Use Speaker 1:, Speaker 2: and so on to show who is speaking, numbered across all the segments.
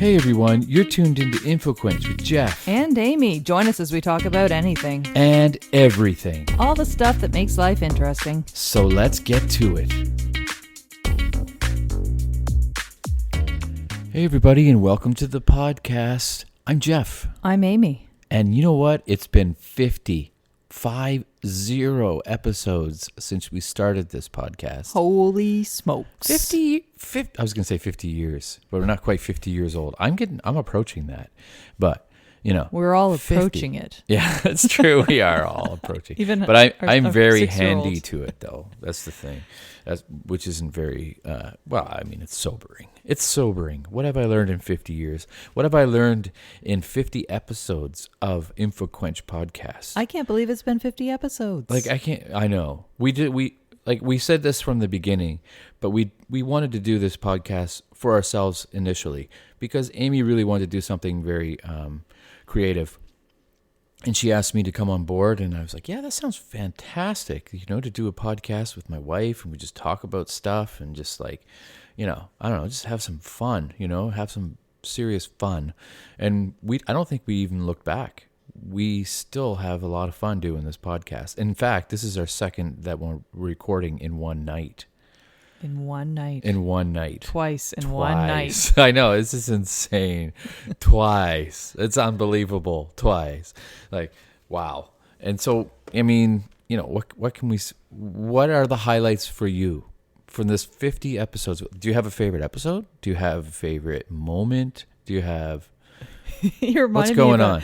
Speaker 1: Hey everyone, you're tuned into InfoQuench with Jeff.
Speaker 2: And Amy. Join us as we talk about anything.
Speaker 1: And everything.
Speaker 2: All the stuff that makes life interesting.
Speaker 1: So let's get to it. Hey everybody, and welcome to the podcast. I'm Jeff.
Speaker 2: I'm Amy.
Speaker 1: And you know what? It's been 50 episodes since we started this podcast.
Speaker 2: Holy smokes.
Speaker 1: 50 I was going to say 50 years, but we're not quite 50 years old. I'm approaching that. But, you know,
Speaker 2: we're all
Speaker 1: 50.
Speaker 2: approaching it.
Speaker 1: Yeah, that's true. We are all approaching. But I'm very handy to it, though. That's the thing. Which isn't very, it's sobering. It's sobering. What have I learned in 50 years? What have I learned in 50 episodes of InfoQuench podcast?
Speaker 2: I can't believe it's been 50 episodes.
Speaker 1: I know. We said this from the beginning, but we wanted to do this podcast for ourselves initially because Amy really wanted to do something very creative. And she asked me to come on board, and I was like, yeah, that sounds fantastic, to do a podcast with my wife, and we just talk about stuff and just just have some fun, have some serious fun. And I don't think we even looked back. We still have a lot of fun doing this podcast. In fact, this is our second that we're recording in one night.
Speaker 2: In one night.
Speaker 1: Twice
Speaker 2: in one night.
Speaker 1: I know, this is insane. Twice. It's unbelievable. Twice. Wow. And so, what are the highlights for you from this 50 episodes? Do you have a favorite episode? Do you have a favorite moment? Do you have... What's going on?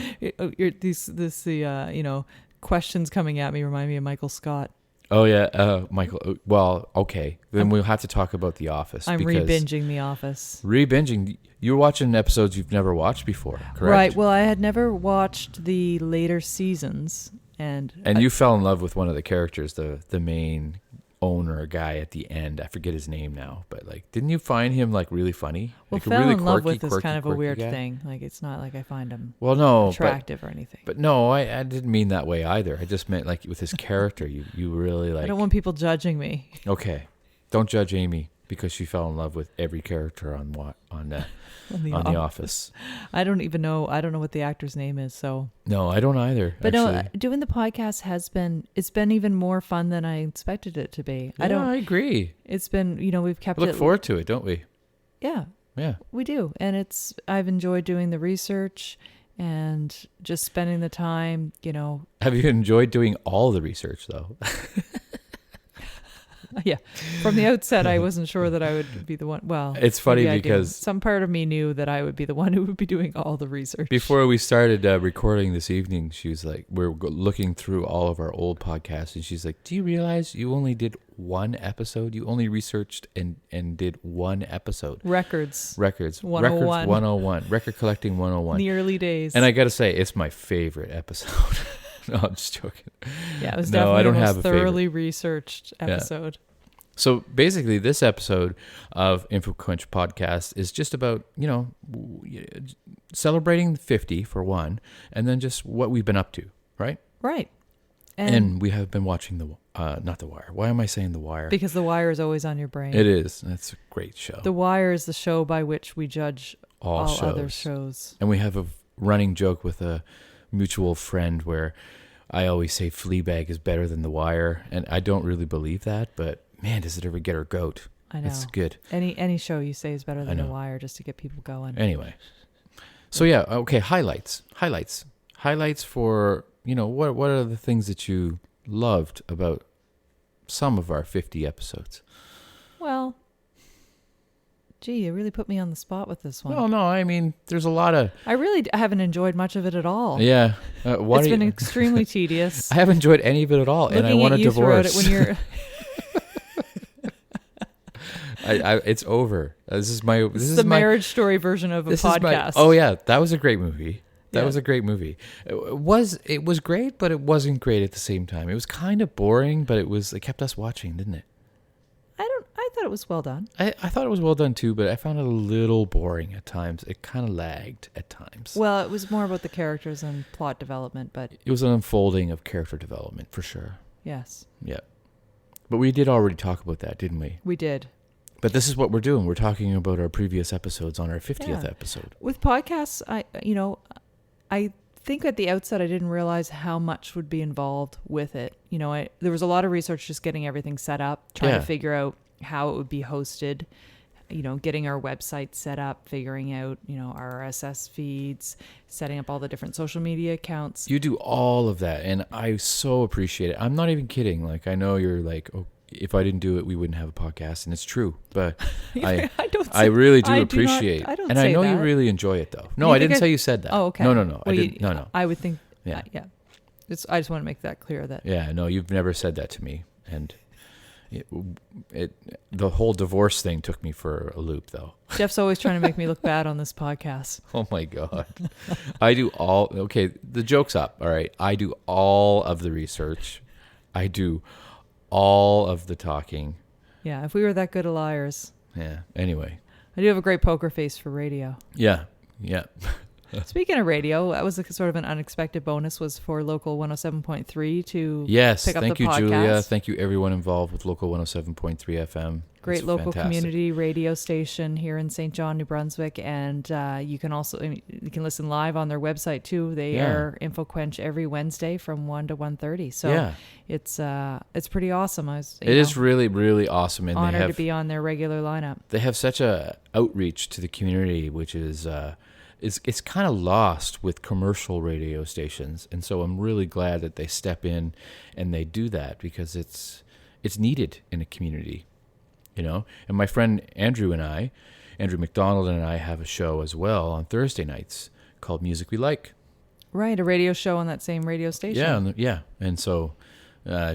Speaker 2: Questions coming at me remind me of Michael Scott.
Speaker 1: Oh, yeah. Michael. Well, okay. Then we'll have to talk about The Office.
Speaker 2: I'm re-binging The Office.
Speaker 1: Re-binging? You're watching episodes you've never watched before, correct?
Speaker 2: Right. Well, I had never watched the later seasons. And
Speaker 1: you fell in love with one of the characters, the main owner guy at the end. I forget his name now. But, didn't you find him, really funny?
Speaker 2: Well, fell
Speaker 1: really
Speaker 2: in love with is kind of a weird
Speaker 1: guy?
Speaker 2: Thing. It's not like I find him attractive or anything.
Speaker 1: But no, I didn't mean that way either. I just meant, with his character, you really,
Speaker 2: I don't want people judging me.
Speaker 1: Okay. Don't judge Amy because she fell in love with every character on The Office.
Speaker 2: I don't even know. I don't know what the actor's name is. So
Speaker 1: no, I don't either.
Speaker 2: But no, doing the podcast it's been even more fun than I expected it to be.
Speaker 1: Yeah, I agree.
Speaker 2: It's been, we've kept
Speaker 1: Look forward to it, don't we?
Speaker 2: Yeah.
Speaker 1: Yeah.
Speaker 2: We do. And I've enjoyed doing the research and just spending the time,
Speaker 1: Have you enjoyed doing all the research though?
Speaker 2: Yeah. From the outset, I wasn't sure that I would be the one. Well,
Speaker 1: it's funny because
Speaker 2: some part of me knew that I would be the one who would be doing all the research.
Speaker 1: Before we started recording this evening, she was like, we're looking through all of our old podcasts, and she's like, do you realize you only did one episode? You only researched and did one episode.
Speaker 2: Records
Speaker 1: 101. Records 101. Record collecting 101.
Speaker 2: The early days.
Speaker 1: And I got to say, it's my favorite episode. No, I'm just joking.
Speaker 2: Yeah, it was definitely the most thoroughly researched episode.
Speaker 1: Yeah. So basically, this episode of InfoQuench podcast is just about, celebrating 50 for one, and then just what we've been up to, right?
Speaker 2: Right.
Speaker 1: And we have been watching not The Wire. Why am I saying The Wire?
Speaker 2: Because The Wire is always on your brain.
Speaker 1: It is. That's a great show.
Speaker 2: The Wire is the show by which we judge all other shows.
Speaker 1: And we have a running joke with a mutual friend where I always say Fleabag is better than The Wire, and I don't really believe that, but man, does it ever get her goat.
Speaker 2: I know.
Speaker 1: It's good.
Speaker 2: Any show you say is better than The Wire just to get people going.
Speaker 1: Anyway. So yeah, okay, highlights for, what are the things that you loved about some of our 50 episodes?
Speaker 2: Well, gee, you really put me on the spot with this one.
Speaker 1: Well, no, there's a lot of...
Speaker 2: I really haven't enjoyed much of it at all.
Speaker 1: Yeah.
Speaker 2: It's been extremely tedious.
Speaker 1: I haven't enjoyed any of it at all, and I want a divorce.
Speaker 2: When you're...
Speaker 1: It's over. This is
Speaker 2: the Marriage Story version of a podcast.
Speaker 1: Oh yeah, that was a great movie. That was a great movie. It was great, but it wasn't great at the same time. It was kind of boring, but it kept us watching, didn't it?
Speaker 2: I thought it was well done.
Speaker 1: I thought it was well done too, but I found it a little boring at times. It kind of lagged at times.
Speaker 2: Well, it was more about the characters and plot development, but
Speaker 1: it was an unfolding of character development for sure.
Speaker 2: Yes.
Speaker 1: Yeah. But we did already talk about that, didn't we?
Speaker 2: We did.
Speaker 1: But this is what we're doing. We're talking about our previous episodes on our 50th
Speaker 2: Yeah.
Speaker 1: episode.
Speaker 2: With podcasts, I think at the outset I didn't realize how much would be involved with it. There was a lot of research just getting everything set up, trying to figure out how it would be hosted, getting our website set up, figuring out, our RSS feeds, setting up all the different social media accounts.
Speaker 1: You do all of that, and I so appreciate it. I'm not even kidding. Like, I know you're like, oh, if I didn't do it, we wouldn't have a podcast, and it's true. But I really do appreciate.
Speaker 2: I don't
Speaker 1: and
Speaker 2: say
Speaker 1: I know
Speaker 2: that.
Speaker 1: you really enjoy it, though. No,
Speaker 2: You
Speaker 1: I
Speaker 2: think
Speaker 1: didn't say you said that.
Speaker 2: Oh, okay.
Speaker 1: No.
Speaker 2: Well,
Speaker 1: I didn't. No.
Speaker 2: I would think.
Speaker 1: Yeah.
Speaker 2: Yeah. I just want to make that clear that.
Speaker 1: Yeah. No, you've never said that to me, and the whole divorce thing took me for a loop, though.
Speaker 2: Jeff's always trying to make me look bad on this podcast.
Speaker 1: Oh my God. I do okay, the joke's up, all right. I do all of the research. I do all of the talking.
Speaker 2: Yeah, if we were that good at liars.
Speaker 1: Yeah. Anyway.
Speaker 2: I do have a great poker face for radio.
Speaker 1: Yeah.
Speaker 2: Speaking of radio, that was sort of an unexpected bonus, was for Local 107.3 to
Speaker 1: Yes,
Speaker 2: pick up
Speaker 1: thank
Speaker 2: the
Speaker 1: you,
Speaker 2: podcast.
Speaker 1: Julia. Thank you, everyone involved with Local 107.3 FM.
Speaker 2: Great
Speaker 1: It's
Speaker 2: local
Speaker 1: fantastic.
Speaker 2: community radio station here in St. John, New Brunswick, and you can listen live on their website too. They air InfoQuench every Wednesday from 1 to 1:30. So it's pretty awesome.
Speaker 1: It is really, really awesome, and
Speaker 2: honored to be on their regular lineup.
Speaker 1: They have such a outreach to the community, which is it's kind of lost with commercial radio stations, and so I'm really glad that they step in and they do that, because it's needed in a community, And my friend Andrew McDonald and I have a show as well on Thursday nights called Music We Like.
Speaker 2: Right, a radio show on that same radio station.
Speaker 1: Yeah, and so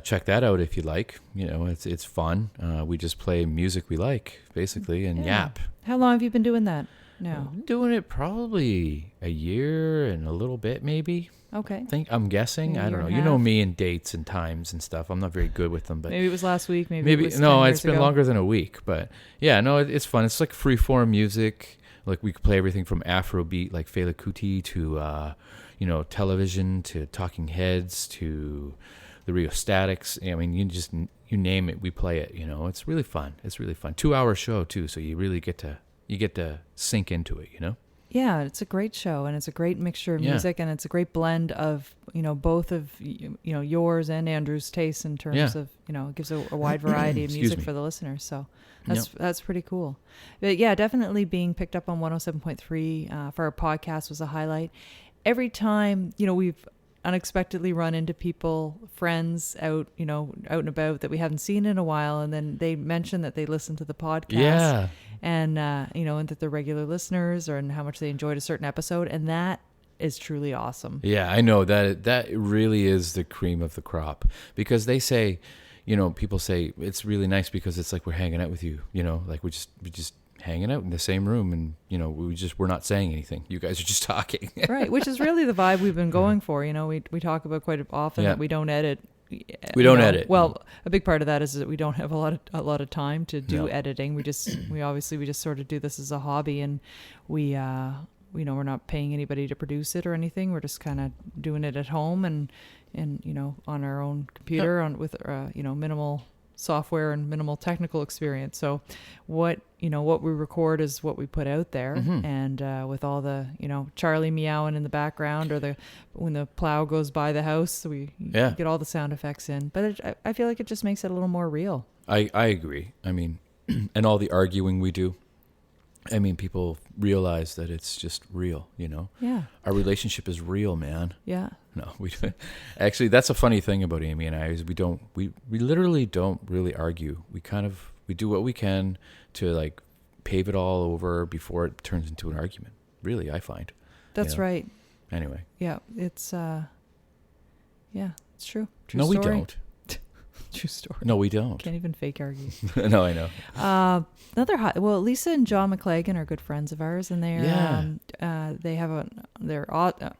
Speaker 1: check that out if you like. It's fun. We just play music we like, basically, and yap.
Speaker 2: How long have you been doing that? No.
Speaker 1: I'm doing it probably a year and a little bit, maybe.
Speaker 2: Okay.
Speaker 1: I'm guessing.
Speaker 2: Maybe
Speaker 1: I don't know. You know me and dates and times and stuff. I'm not very good with them, but
Speaker 2: maybe it was last week. Maybe it was
Speaker 1: no.
Speaker 2: 10
Speaker 1: It's
Speaker 2: years
Speaker 1: been
Speaker 2: ago.
Speaker 1: longer than a week, but yeah, no, it's fun. It's like freeform music. Like, we could play everything from Afrobeat, like Fela Kuti, to television, to Talking Heads, to the Rio Statics. I mean, you name it, we play it. It's really fun. It's really fun. 2-hour show too, so you really get to sink into it.
Speaker 2: Yeah, it's a great show, and it's a great mixture of music, and it's a great blend of both of yours and Andrew's tastes in terms of it gives a wide variety of music for the listeners. So that's pretty cool. But yeah, definitely being picked up on 107.3 for our podcast was a highlight. Every time we've unexpectedly run into people, friends out and about that we haven't seen in a while, and then they mention that they listen to the podcast.
Speaker 1: Yeah.
Speaker 2: And and that they're regular listeners, and how much they enjoyed a certain episode, and that is truly awesome.
Speaker 1: Yeah, I know that really is the cream of the crop, because they say, people say it's really nice because it's like we're hanging out with you, like we're just hanging out in the same room, and we're not saying anything. You guys are just talking.
Speaker 2: Right, which is really the vibe we've been going for. We talk about quite often that we don't edit.
Speaker 1: We don't edit.
Speaker 2: Well, a big part of that is that we don't have a lot of time to do editing. We just sort of do this as a hobby, and we're not paying anybody to produce it or anything. We're just kind of doing it at home and on our own computer with minimal software and minimal technical experience. So what we record is what we put out there. And with all the Charlie meowing in the background, or when the plow goes by the house, we get all the sound effects in. But I feel like it just makes it a little more real.
Speaker 1: I agree. I mean, and all the arguing we do, I mean, people realize that it's just real,
Speaker 2: Yeah.
Speaker 1: Our relationship is real, man.
Speaker 2: Yeah.
Speaker 1: No, we don't. Actually, that's a funny thing about Amy and I, is we literally don't really argue. We do what we can to like pave it all over before it turns into an argument. Really, I find.
Speaker 2: That's right.
Speaker 1: Anyway.
Speaker 2: Yeah, it's it's true. True
Speaker 1: No,
Speaker 2: story.
Speaker 1: we don't.
Speaker 2: True story.
Speaker 1: No, we don't.
Speaker 2: Can't even fake argue.
Speaker 1: No, I know.
Speaker 2: Lisa and John McLagan are good friends of ours, and they have they're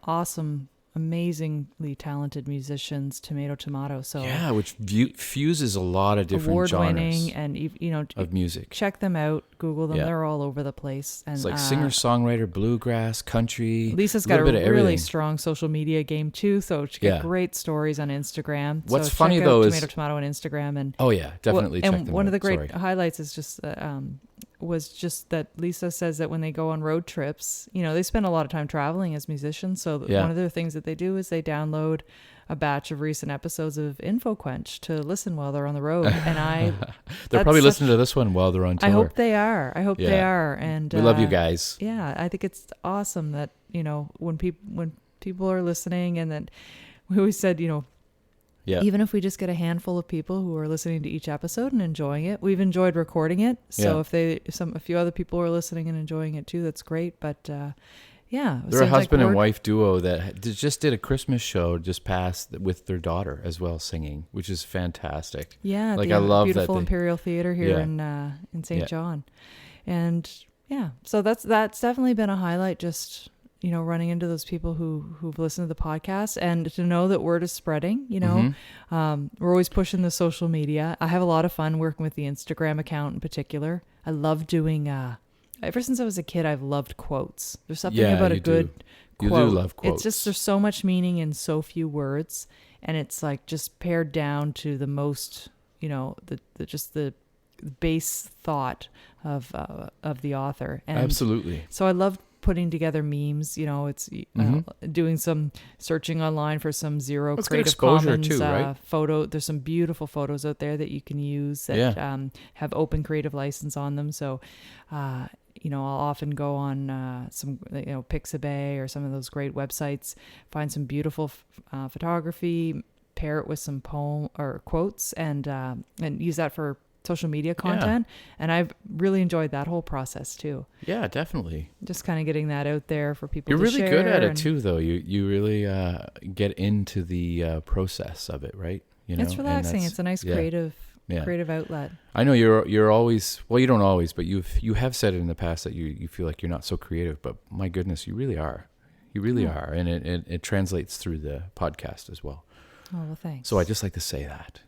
Speaker 2: awesome amazingly talented musicians, Tomato. So
Speaker 1: yeah, which fuses a lot of different
Speaker 2: award-winning,
Speaker 1: genres
Speaker 2: and you know,
Speaker 1: of music.
Speaker 2: check them out, Google them.
Speaker 1: Yeah.
Speaker 2: They're all over the place. And
Speaker 1: It's like singer, songwriter, bluegrass, country.
Speaker 2: Lisa's got a
Speaker 1: little bit of
Speaker 2: really
Speaker 1: everything.
Speaker 2: strong social media game too, so she got great stories on Instagram.
Speaker 1: What's
Speaker 2: so
Speaker 1: funny
Speaker 2: check
Speaker 1: though
Speaker 2: out
Speaker 1: is
Speaker 2: Tomato on Instagram, and
Speaker 1: oh yeah, definitely check
Speaker 2: and
Speaker 1: them
Speaker 2: one
Speaker 1: out.
Speaker 2: of the great
Speaker 1: Sorry.
Speaker 2: highlights is just was just that Lisa says that when they go on road trips, you know, they spend a lot of time traveling as musicians. So one of the things that they do is they download a batch of recent episodes of InfoQuench to listen while they're on the road. And
Speaker 1: they're probably listening to this one while they're on tour.
Speaker 2: I hope they are. They are. And
Speaker 1: we love you guys.
Speaker 2: Yeah, I think it's awesome that, you know, when people are listening, and then we always said, you know, even if we just get a handful of people who are listening to each episode and enjoying it, we've enjoyed recording it. So if a few other people are listening and enjoying it too, that's great. But
Speaker 1: they're a husband and wife duo that just did a Christmas show just past with their daughter as well, singing, which is fantastic.
Speaker 2: Yeah,
Speaker 1: like
Speaker 2: the
Speaker 1: I love
Speaker 2: beautiful
Speaker 1: that
Speaker 2: Imperial Theater here in St. John, and so that's definitely been a highlight. Just, you know, running into those people who've listened to the podcast, and to know that word is spreading, you know. We're always pushing the social media. I have a lot of fun working with the Instagram account in particular. I love doing, ever since I was a kid, I've loved quotes. There's something about a good quote.
Speaker 1: You do love quotes.
Speaker 2: It's just, there's so much meaning in so few words, and it's like just pared down to the most, you know, the base thought of the author. And
Speaker 1: absolutely.
Speaker 2: So I love putting together memes. You know, it's doing some searching online for some zero Creative Commons
Speaker 1: too, right?
Speaker 2: photo. There's some beautiful photos out there that you can use that have open creative license on them. So, you know, I'll often go on some, you know, Pixabay or some of those great websites, find some beautiful photography, pair it with some poem or quotes, and use that for social media content. And I've really enjoyed that whole process too.
Speaker 1: Yeah, definitely.
Speaker 2: Just kind of getting that out there for people
Speaker 1: You're
Speaker 2: to
Speaker 1: really
Speaker 2: share.
Speaker 1: good at it too, though. You really get into the process of it, right? You know,
Speaker 2: it's relaxing. It's a nice creative outlet.
Speaker 1: I know you're always, well, you don't always, but you have said it in the past that you feel like you're not so creative, but my goodness, you really are. You really are. And it translates through the podcast as well.
Speaker 2: Oh, well, thanks.
Speaker 1: So I just like to say that.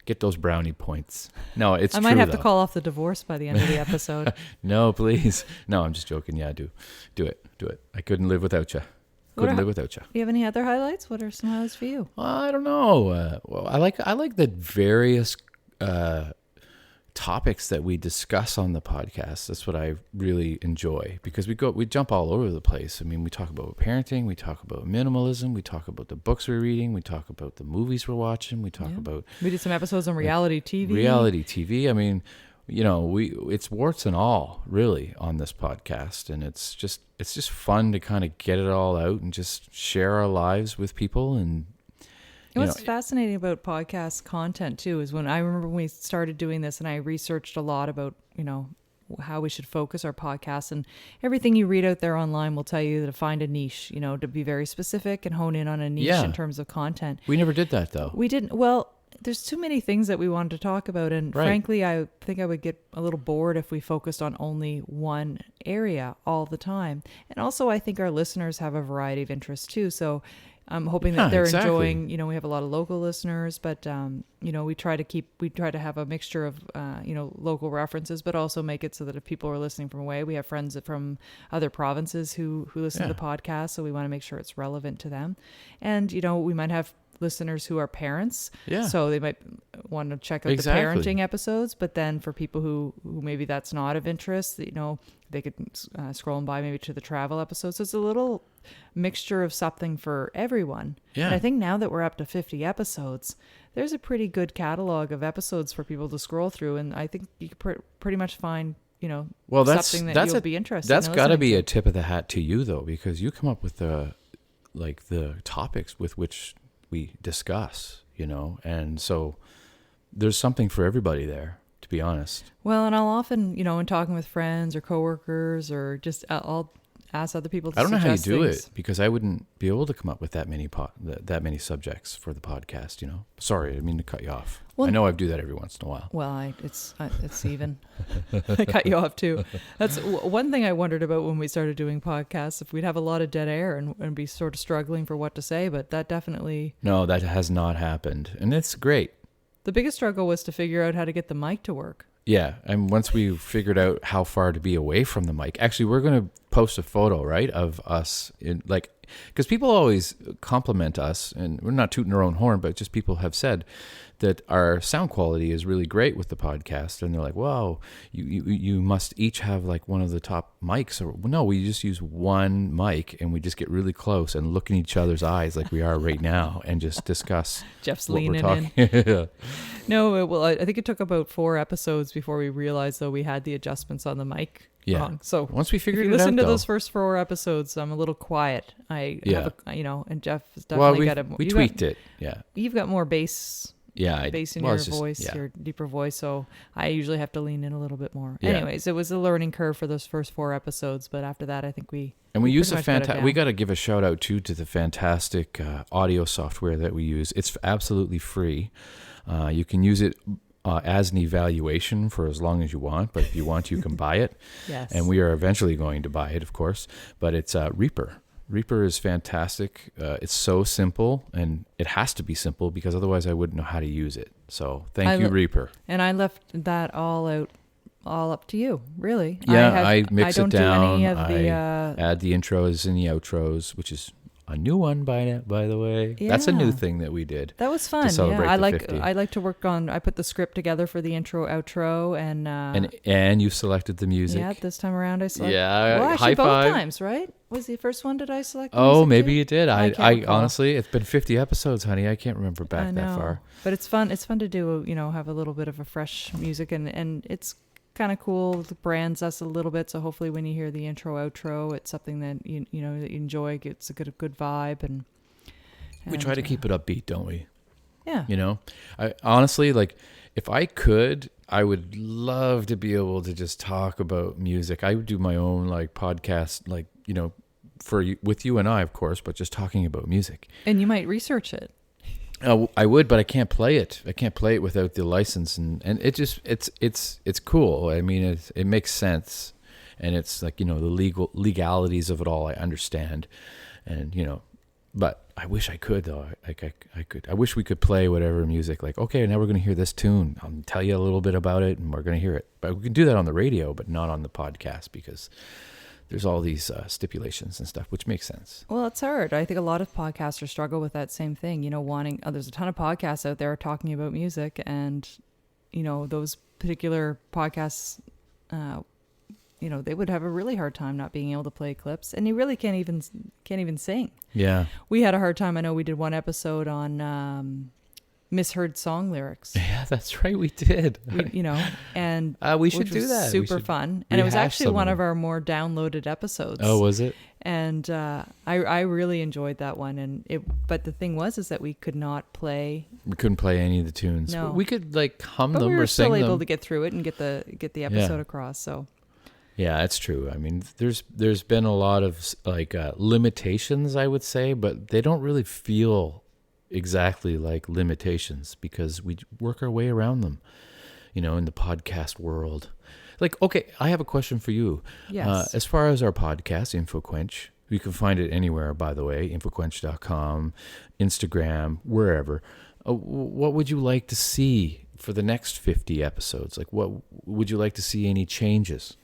Speaker 1: Get those brownie points. No, it's true.
Speaker 2: I might have
Speaker 1: to
Speaker 2: call off the divorce by the end of the episode.
Speaker 1: No, please. No, I'm just joking. Yeah, do it. I couldn't live without you. Live without you.
Speaker 2: Do you have any other highlights? What are some highlights for you?
Speaker 1: I don't know. Well, I like the various topics that we discuss on the podcast. That's what I really enjoy, because we jump all over the place. I mean, we talk about parenting, we talk about minimalism, we talk about the books we're reading, we talk about the movies we're watching, we talk about.
Speaker 2: We did some episodes on reality TV.
Speaker 1: Reality TV. I mean, you know, it's warts and all really on this podcast, and it's just fun to kind of get it all out and just share our lives with people. And
Speaker 2: what's fascinating about podcast content too is when I remember when we started doing this, and I researched a lot about, you know, how we should focus our podcast, and everything you read out there online will tell you to find a niche, you know, to be very specific and hone in on a niche in terms of content.
Speaker 1: We never did that though.
Speaker 2: We didn't. Well, there's too many things that we wanted to talk about, and frankly, I think I would get a little bored if we focused on only one area all the time. And also, I think our listeners have a variety of interests too, so I'm hoping that they're enjoying, you know, we have a lot of local listeners, but, you know, we try to have a mixture of, you know, local references, but also make it so that if people are listening from away, we have friends from other provinces who listen to the podcast. So we want to make sure it's relevant to them. And, you know, we might have listeners who are parents. Yeah. So they might want to check out the parenting episodes, but then for people who maybe that's not of interest, you know, they could scroll by maybe to the travel episodes. So it's a little mixture of something for everyone. Yeah. And I think now that we're up to 50 episodes, there's a pretty good catalog of episodes for people to scroll through. And I think you could pretty much find, you know, something that you'll be interested in.
Speaker 1: That's got to be a tip of the hat to you, though, because you come up with the topics with which we discuss, you know, and so there's something for everybody there, to be honest.
Speaker 2: Well, and I'll often, you know, in talking with friends or coworkers, or just I'll ask other people to
Speaker 1: I don't know how you
Speaker 2: suggest
Speaker 1: do
Speaker 2: things.
Speaker 1: it, because I wouldn't be able to come up with that many subjects for the podcast. Sorry, I didn't mean to cut you off.
Speaker 2: Well,
Speaker 1: I know I do that every once in a while.
Speaker 2: Well, it's even. I cut you off too. That's one thing I wondered about when we started doing podcasts, if we'd have a lot of dead air and be sort of struggling for what to say, but that definitely...
Speaker 1: No, that has not happened, and it's great.
Speaker 2: The biggest struggle was to figure out how to get the mic to work.
Speaker 1: Yeah, and once we figured out how far to be away from the mic, actually, we're going to post a photo, right, of us in because people always compliment us, and we're not tooting our own horn, but just people have said that our sound quality is really great with the podcast, and they're like, "Wow, you must each have like one of the top mics." Or no, we just use one mic, and we just get really close and look in each other's eyes like we are right now, and just discuss.
Speaker 2: Jeff's
Speaker 1: what we're
Speaker 2: leaning in. No, well, I think it took about 4 episodes before we realized though we had the adjustments on the mic wrong. So
Speaker 1: once we figured
Speaker 2: if you
Speaker 1: it out,
Speaker 2: listen to those first 4 episodes, I'm a little quiet. I have and Jeff has definitely
Speaker 1: we tweaked it. Yeah,
Speaker 2: you've got more bass.
Speaker 1: Yeah,
Speaker 2: bass in your voice, your deeper voice. So I usually have to lean in a little bit more.
Speaker 1: Yeah.
Speaker 2: Anyways, it was a learning curve for those first 4 episodes, but after that, I think we
Speaker 1: use a fantastic. We got to give a shout out too to the fantastic audio software that we use. It's absolutely free. You can use it as an evaluation for as long as you want, but if you want, you can buy it.
Speaker 2: Yes.
Speaker 1: And we are eventually going to buy it, of course. But it's Reaper. Reaper is fantastic. It's so simple, and it has to be simple because otherwise I wouldn't know how to use it. So thank you, Reaper.
Speaker 2: And I left that all up to you, really.
Speaker 1: Yeah, I mix it
Speaker 2: don't
Speaker 1: down.
Speaker 2: Do any of the,
Speaker 1: add the intros and the outros, which is a new one by the way. Yeah. That's a new thing that we did.
Speaker 2: That was fun.
Speaker 1: To celebrate
Speaker 2: I
Speaker 1: the 50.
Speaker 2: like to work on. I put the script together for the intro, outro,
Speaker 1: and you selected the music.
Speaker 2: Yeah, this time around I selected.
Speaker 1: Yeah,
Speaker 2: well, actually
Speaker 1: high
Speaker 2: both
Speaker 1: five.
Speaker 2: times, right? Was the first one? Did I select?
Speaker 1: Oh, maybe
Speaker 2: too?
Speaker 1: you did. I
Speaker 2: recall.
Speaker 1: Honestly, it's been 50 episodes, honey. I can't remember back that far.
Speaker 2: But it's fun. It's fun to do. Have a little bit of a fresh music, and it's kind of cool. It brands us a little bit, so hopefully when you hear the intro, outro, it's something that you that you enjoy. It's a good vibe, and
Speaker 1: we try to keep it upbeat, don't we?
Speaker 2: Yeah.
Speaker 1: I honestly, if I could, I would love to be able to just talk about music. I would do my own podcast, with you and I, of course, but just talking about music.
Speaker 2: And you might research it.
Speaker 1: I would, but I can't play it. I can't play it without the license, and it just it's cool. I mean, it makes sense, and it's the legalities of it all. I understand, and but I wish I could though. I could. I wish we could play whatever music. Okay, now we're going to hear this tune. I'll tell you a little bit about it, and we're going to hear it. But we can do that on the radio, but not on the podcast because there's all these stipulations and stuff, which makes sense.
Speaker 2: Well, it's hard. I think a lot of podcasters struggle with that same thing. Wanting. There's a ton of podcasts out there talking about music, and those particular podcasts. They would have a really hard time not being able to play clips, and you really can't even sing.
Speaker 1: Yeah,
Speaker 2: we had a hard time. I know we did one episode on misheard song lyrics.
Speaker 1: Yeah, that's right, we did.
Speaker 2: And
Speaker 1: we should do that.
Speaker 2: Super fun, and it was actually one of our more downloaded episodes.
Speaker 1: Oh, was it?
Speaker 2: And I really enjoyed that one. But the thing was that we could not play.
Speaker 1: We couldn't play any of the tunes.
Speaker 2: No,
Speaker 1: we could hum
Speaker 2: but
Speaker 1: them
Speaker 2: we were
Speaker 1: or sing
Speaker 2: still
Speaker 1: them.
Speaker 2: able to get through it and get the episode across. So.
Speaker 1: Yeah, that's true. I mean, there's been a lot of limitations, I would say, but they don't really feel exactly like limitations because we work our way around them, in the podcast world. Okay, I have a question for you.
Speaker 2: Yes.
Speaker 1: As far as our podcast, InfoQuench, you can find it anywhere, by the way, InfoQuench.com, Instagram, wherever. What would you like to see for the next 50 episodes? What would you like to see any changes?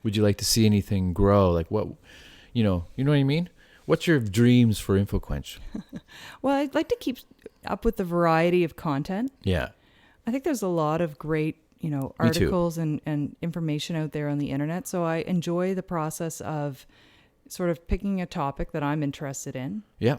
Speaker 1: Would you like to see anything grow? What, you know what I mean? What's your dreams for InfoQuench?
Speaker 2: Well, I'd like to keep up with the variety of content.
Speaker 1: Yeah.
Speaker 2: I think there's a lot of great, articles and information out there on the internet. So I enjoy the process of sort of picking a topic that I'm interested in.
Speaker 1: Yeah.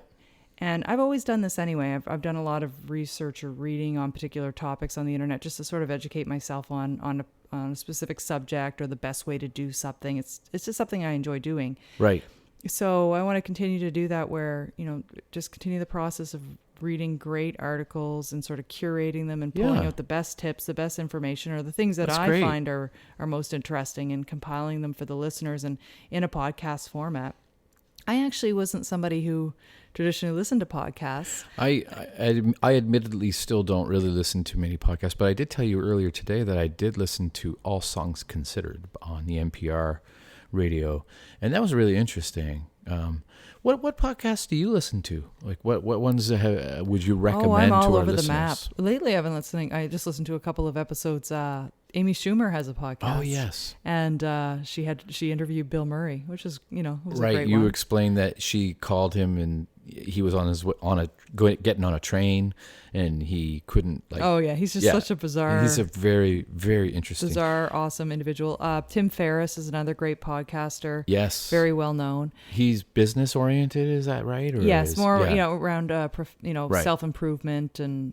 Speaker 2: And I've always done this anyway. I've done a lot of research or reading on particular topics on the internet just to sort of educate myself on a specific subject or the best way to do something. It's just something I enjoy doing.
Speaker 1: Right.
Speaker 2: So I want to continue to do that where, just continue the process of reading great articles and sort of curating them and pulling out the best tips, the best information, or the things that I find are most interesting, and compiling them for the listeners and in a podcast format. I actually wasn't somebody who traditionally listened to podcasts.
Speaker 1: I admittedly still don't really listen to many podcasts, but I did tell you earlier today that I did listen to All Songs Considered on the NPR radio, and that was really interesting. What podcasts do you listen to? Like what ones would you recommend
Speaker 2: I'm all
Speaker 1: to our
Speaker 2: over
Speaker 1: listeners?
Speaker 2: the map. Lately, I've been listening. I just listened to a couple of episodes. Amy Schumer has a podcast.
Speaker 1: Oh yes,
Speaker 2: and she interviewed Bill Murray, which is was a great
Speaker 1: You
Speaker 2: one.
Speaker 1: explained that she called him and he was getting on a train and he couldn't
Speaker 2: he's just such a bizarre.
Speaker 1: He's a very, very interesting,
Speaker 2: bizarre, awesome individual. Tim Ferriss is another great podcaster.
Speaker 1: Yes,
Speaker 2: very well known.
Speaker 1: He's business oriented. Is that right? Or
Speaker 2: yes, more around self improvement and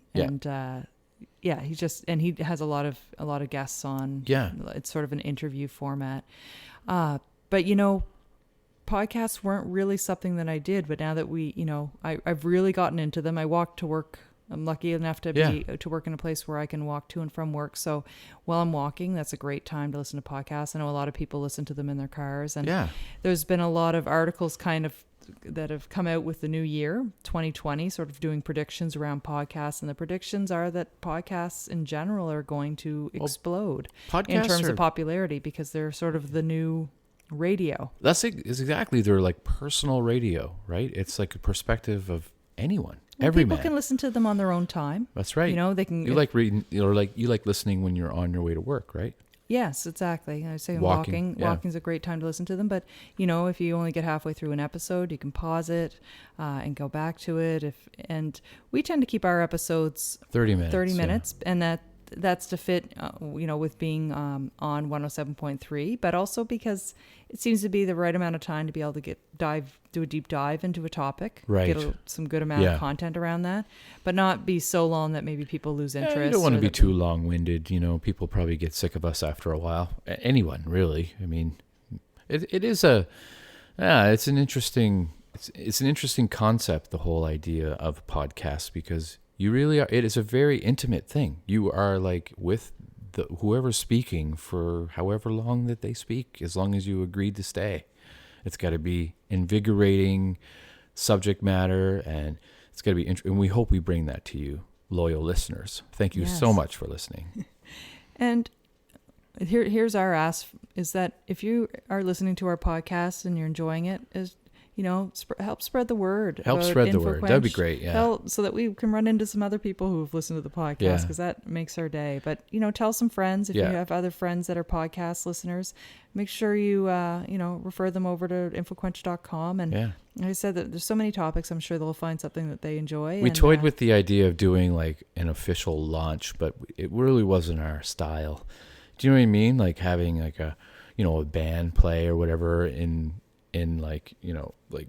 Speaker 2: he just, and he has a lot of guests on.
Speaker 1: Yeah,
Speaker 2: it's sort of an interview format. But podcasts weren't really something that I did, but now that I've really gotten into them. I walk to work. I'm lucky enough to work in a place where I can walk to and from work. So while I'm walking, that's a great time to listen to podcasts. I know a lot of people listen to them in their cars, and there's been a lot of articles that have come out with the new year, 2020, sort of doing predictions around podcasts. And the predictions are that podcasts in general are going to explode in terms of popularity, because they're sort of the new radio.
Speaker 1: That's exactly. They're like personal radio, right? It's like a perspective of anyone. Every
Speaker 2: people
Speaker 1: man
Speaker 2: can listen to them on their own time.
Speaker 1: That's right.
Speaker 2: They can.
Speaker 1: You like reading, or you like listening when you're on your way to work, right?
Speaker 2: Yes, exactly. I say walking. Walking's a great time to listen to them. But if you only get halfway through an episode, you can pause it and go back to it. And we tend to keep our episodes
Speaker 1: 30 minutes.
Speaker 2: 30 minutes, and that's to fit, with being on 107.3, but also because it seems to be the right amount of time to be able to do a deep dive into a topic,
Speaker 1: right?
Speaker 2: Get some good amount of content around that, but not be so long that maybe people lose interest.
Speaker 1: You don't want to be too long-winded. People probably get sick of us after a while. Anyone, really. I mean, it is it's an interesting concept, the whole idea of podcasts, because you really are. It is a very intimate thing. You are like with whoever's speaking for however long that they speak, as long as you agreed to stay. It's got to be invigorating subject matter, and it's got to be. And we hope we bring that to you, loyal listeners. Thank you so much for listening.
Speaker 2: And here's our ask: is that if you are listening to our podcast and you're enjoying it, help spread the word.
Speaker 1: Help spread the word. That'd be great. Yeah.
Speaker 2: So that we can run into some other people who've listened to the podcast, because that makes our day. But, tell some friends. If you have other friends that are podcast listeners, make sure you, refer them over to InfoQuench.com. And like I said, that there's so many topics. I'm sure they'll find something that they enjoy.
Speaker 1: We toyed with the idea of doing like an official launch, but it really wasn't our style. Do you know what I mean? Like having like a band play or whatever in like, like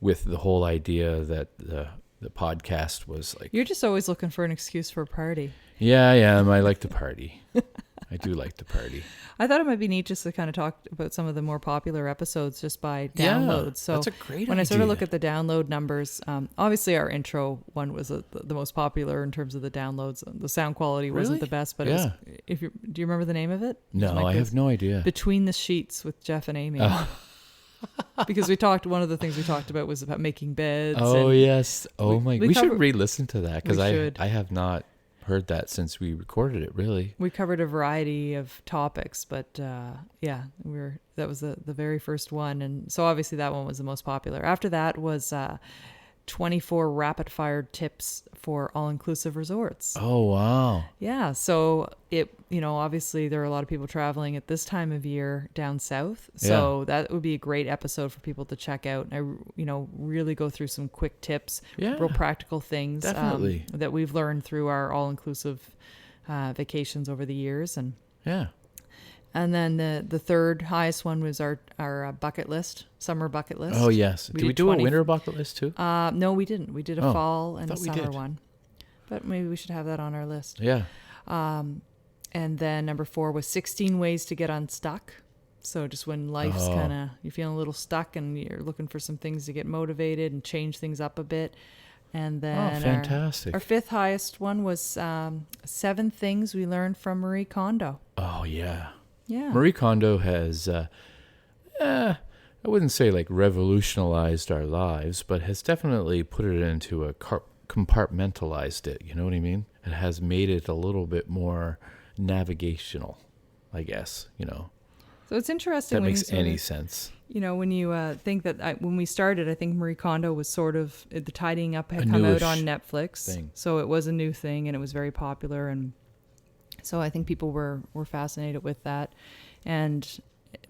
Speaker 1: with the whole idea that the podcast was like...
Speaker 2: You're just always looking for an excuse for a party.
Speaker 1: Yeah, I am. I like to party. I do like to party.
Speaker 2: I thought it might be neat just to kind of talk about some of the more popular episodes just by downloads. So
Speaker 1: that's a great idea.
Speaker 2: When I sort of look at the download numbers, obviously our intro one was the most popular in terms of the downloads. The sound quality wasn't the best, but do you remember the name of it?
Speaker 1: No, I have no idea.
Speaker 2: Between the Sheets with Jeff and Amy.
Speaker 1: Oh.
Speaker 2: Because one of the things we talked about was about making beds.
Speaker 1: Oh, yes. Oh, we should re-listen to that, because I have not heard that since we recorded it, really.
Speaker 2: We covered a variety of topics, but that was the very first one. And so obviously that one was the most popular. After that was 24 rapid fire tips for all-inclusive resorts.
Speaker 1: Oh, wow.
Speaker 2: Yeah. So obviously there are a lot of people traveling at this time of year down south. So that would be a great episode for people to check out. I, really go through some quick tips, real practical things that we've learned through our all-inclusive vacations over the years. And then the third highest one was our bucket list, summer bucket list.
Speaker 1: Oh, yes. Did we do a winter bucket list too?
Speaker 2: No, we didn't. We did a fall and a summer one. But maybe we should have that on our list.
Speaker 1: Yeah.
Speaker 2: And then number 4 was 16 ways to get unstuck. So just when life's you're feeling a little stuck and you're looking for some things to get motivated and change things up a bit. And
Speaker 1: Oh,
Speaker 2: then
Speaker 1: fantastic.
Speaker 2: our fifth highest one was 7 things we learned from Marie Kondo.
Speaker 1: Oh, yeah.
Speaker 2: Yeah.
Speaker 1: Marie Kondo has, I wouldn't say like revolutionized our lives, but has definitely put it into a compartmentalized it. You know what I mean? It has made it a little bit more navigational, I guess, you know.
Speaker 2: So it's interesting
Speaker 1: That
Speaker 2: when
Speaker 1: makes
Speaker 2: you
Speaker 1: any sense.
Speaker 2: You know, when you think that when we started, I think Marie Kondo was sort of, the Tidying Up had
Speaker 1: A
Speaker 2: come out
Speaker 1: newish
Speaker 2: on Netflix.
Speaker 1: thing.
Speaker 2: So it was a new thing and it was very popular. And so I think people were fascinated with that. And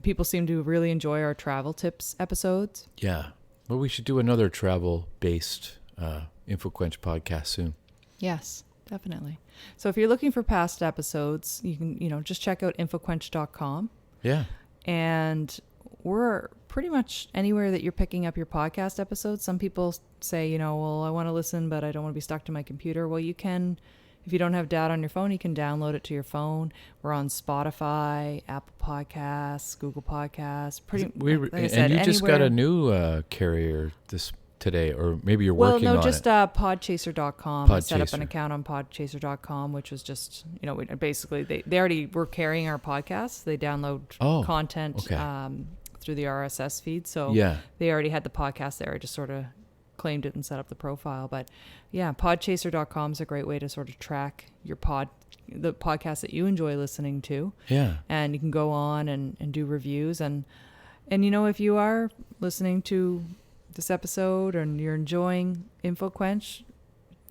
Speaker 2: people seem to really enjoy our travel tips episodes.
Speaker 1: Yeah. Well, we should do another travel-based InfoQuench podcast soon.
Speaker 2: Yes, definitely. So if you're looking for past episodes, you can, just check out InfoQuench.com.
Speaker 1: Yeah.
Speaker 2: And we're pretty much anywhere that you're picking up your podcast episodes. Some people say, well, I want to listen, but I don't want to be stuck to my computer. Well, you can, if you don't have data on your phone, you can download it to your phone. We're on Spotify, Apple Podcasts, Google Podcasts.
Speaker 1: And you just got a new carrier today, or maybe you're working on it.
Speaker 2: Well, no, just podchaser.com. I set up an
Speaker 1: Podchaser.
Speaker 2: account on podchaser.com, which was just, basically they already were carrying our podcasts. They download content through the RSS feed. So they already had the podcast there. I just sort of claimed it and set up the profile. But yeah, podchaser.com is a great way to sort of track your the podcasts that you enjoy listening to.
Speaker 1: Yeah.
Speaker 2: And you can go on and do reviews. And if you are listening to this episode and you're enjoying InfoQuench,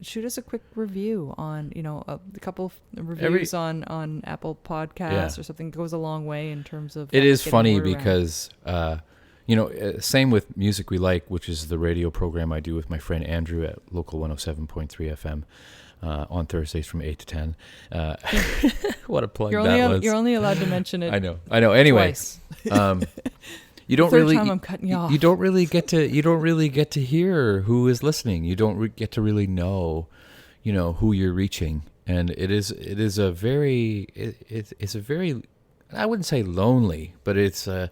Speaker 2: shoot us a quick review on, a couple of reviews on Apple Podcasts or something. Goes a long way in terms of
Speaker 1: it is funny because same with Music We Like, which is the radio program I do with my friend Andrew at local 107.3 FM on Thursdays from 8 to 10. What a plug that was.
Speaker 2: You're only allowed to mention it.
Speaker 1: I know. Anyway,
Speaker 2: twice.
Speaker 1: You don't
Speaker 2: Third time I'm cutting you off.
Speaker 1: You don't really get to hear who is listening. You don't get to really know, who you're reaching. And it's a very, I wouldn't say lonely, but it's I'm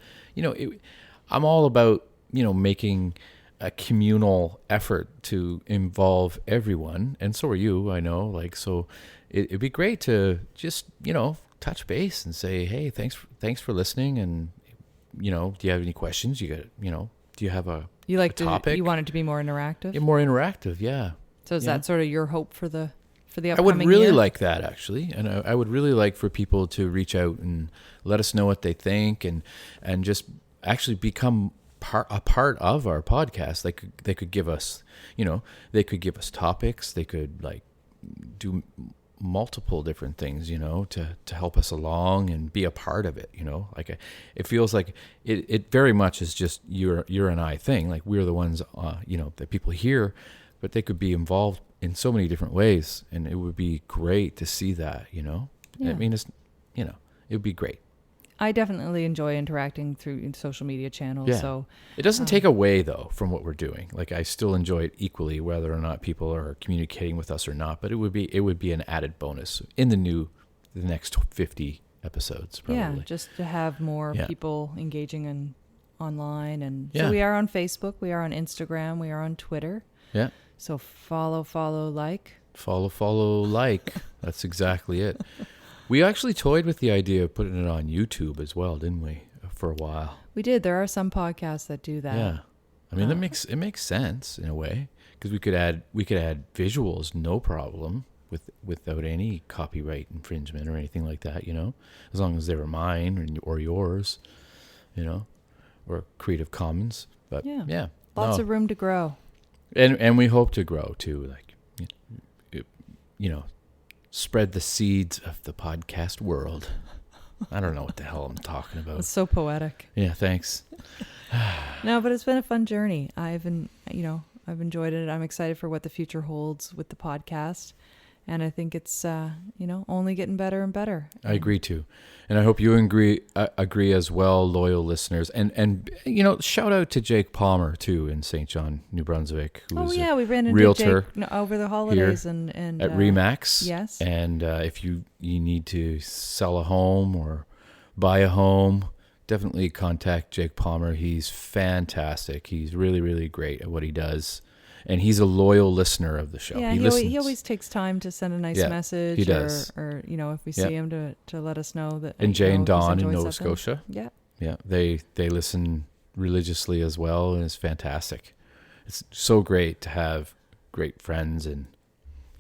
Speaker 1: all about, making a communal effort to involve everyone. And so are you, I know, so it'd be great to just, touch base and say, hey, thanks for listening. And, do you have any questions? Do you have a topic?
Speaker 2: You want it to be more interactive?
Speaker 1: Yeah, more interactive, yeah.
Speaker 2: So is that sort of your hope for the upcoming
Speaker 1: I would really
Speaker 2: year?
Speaker 1: like that, actually. And I would really like for people to reach out and let us know what they think and just actually become a part of our podcast. They could give us, they could give us topics. They could do multiple different things, to help us along and be a part of it, it feels like it very much is just your and I thing. Like we're the ones, that people hear, but they could be involved in so many different ways. And it would be great to see that,
Speaker 2: Yeah.
Speaker 1: I mean, it's, it would be great.
Speaker 2: I definitely enjoy interacting through social media channels.
Speaker 1: Yeah.
Speaker 2: So
Speaker 1: it doesn't take away though from what we're doing. I still enjoy it equally, whether or not people are communicating with us or not. But it would be an added bonus in the next 50 episodes. Probably.
Speaker 2: Yeah, just to have more people engaging online, and so
Speaker 1: Yeah.
Speaker 2: we are on Facebook, we are on Instagram, we are on Twitter.
Speaker 1: Yeah.
Speaker 2: So follow, like.
Speaker 1: Follow, like. That's exactly it. We actually toyed with the idea of putting it on YouTube as well, didn't we? For a while.
Speaker 2: We did. There are some podcasts that do that.
Speaker 1: Yeah. I mean, it makes sense in a way because we could add visuals, no problem, without any copyright infringement or anything like that. As long as they were mine or yours, or Creative Commons. But yeah,
Speaker 2: lots of room to grow.
Speaker 1: And we hope to grow too, spread the seeds of the podcast world. I don't know what the hell I'm talking about.
Speaker 2: It's so poetic.
Speaker 1: Yeah, thanks.
Speaker 2: No, but it's been a fun journey. I've enjoyed it. I'm excited for what the future holds with the podcast. And I think it's, only getting better and better.
Speaker 1: I agree too. And I hope you agree as well, loyal listeners. And shout out to Jake Palmer too in St. John, New Brunswick. Who is
Speaker 2: we ran into
Speaker 1: realtor
Speaker 2: Jake over the holidays and
Speaker 1: at Remax.
Speaker 2: Yes.
Speaker 1: And if you need to sell a home or buy a home, definitely contact Jake Palmer. He's fantastic. He's really, really great at what he does. and he's a loyal listener of the show.
Speaker 2: Yeah, he always takes time to send a nice message.
Speaker 1: He does.
Speaker 2: Or if we see him to let us know that.
Speaker 1: And Jay and
Speaker 2: if he's
Speaker 1: Dawn in
Speaker 2: enjoyed
Speaker 1: Nova
Speaker 2: something.
Speaker 1: Scotia.
Speaker 2: Yeah.
Speaker 1: Yeah, they listen religiously as well, and it's fantastic. It's so great to have great friends, and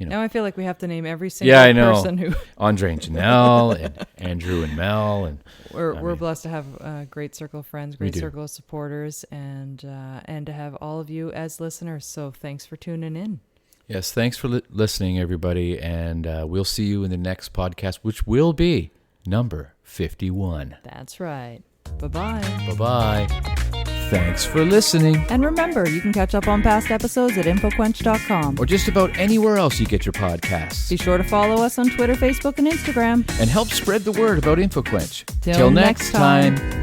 Speaker 2: now I feel like we have to name every single person who
Speaker 1: Andre and Janelle and Andrew and Mel, and
Speaker 2: we're blessed to have a great circle of friends, great circle of supporters, and to have all of you as listeners. So thanks for tuning in.
Speaker 1: Yes, thanks for listening, everybody, and we'll see you in the next podcast, which will be number 51.
Speaker 2: That's right. Bye-bye.
Speaker 1: Bye-bye. Thanks for listening.
Speaker 2: And remember, you can catch up on past episodes at InfoQuench.com.
Speaker 1: Or just about anywhere else you get your podcasts.
Speaker 2: Be sure to follow us on Twitter, Facebook, and Instagram.
Speaker 1: And help spread the word about InfoQuench.
Speaker 2: Till next time.